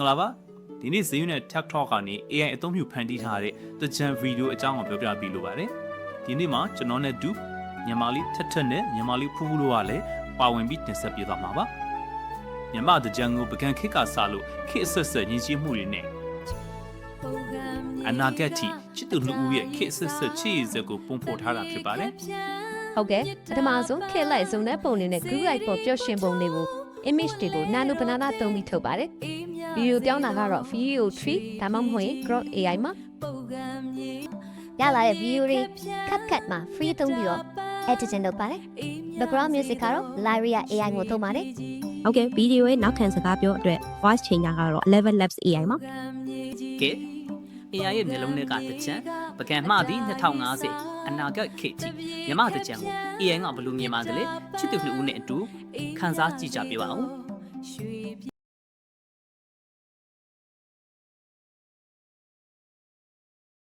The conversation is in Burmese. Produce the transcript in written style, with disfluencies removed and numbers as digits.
္ဂလာပါဒီနေ့ဇေယျနဲ့ TikTok ကနေ AI အသုံးပြုဖန်တီးထားတဲ့တကြံဗီဒီယိုအကြောင်းကိုပြောပြပေးလိုပါတယ်ဒီနေ့မှာကျွန်တော်နဲ့တူမြန်မာလေးထက်ထက်နဲ့မြန်မာလေးဖူးဖူးတို့ကလည်းပါဝင်ပြီးတင်ဆက်ပေးသွားမှာပါမြန်မာတကြံကိုပကံခစ်ကစားလို့ခစ်အဆက်ဆက်ရင်းချမှုတွေနဲ့အနာဂတ်ထိချစ်သူလူဦးရဲ့ခစ်အဆက်ဆက်ချစ်ရည်စက်ကိုပုံဖော်ထားတာဖြစ်ပါတယ်ဟုတ်ကဲ့ပထမဆုံးခေတ်လိုက်စုံတဲ့ပုံတွေနဲ့ group like ပေါ်ပျော်ရွှင်ပုံတွေကို image တွေကို nano banana သုံးပြီးထုတ်ပါတယ်ဗီဒီယိုပြောင်းတာကတော့ video 3ဒါမှမဟုတ်ရင် Grok AI မှာရလာတဲ့ video တွေ CapCut မှာ free သုံးပြီးတော့ editing လုပ်ပါတယ် background music ကတော့ Lyria AI ကိုသုံးပါတယ်ဟုတ်ကဲ့ဗီဒီယိုရဲ့နောက်ခံစကားပြောအတွက် voice changer ကတော့ Level Labs AI မှာကဲ AI ရဲ့မျိုးလုံးတွေကတကြံပကံမှားသည့်2050အနာဂတ်ခေတ်ကြီးမြမတကြံကို AI ကဘယ်လိုမြင်ပါသလဲချစ်သူနှစ်ဦးနဲ့အတူခန်းစားကြည့်ကြပြပါဦး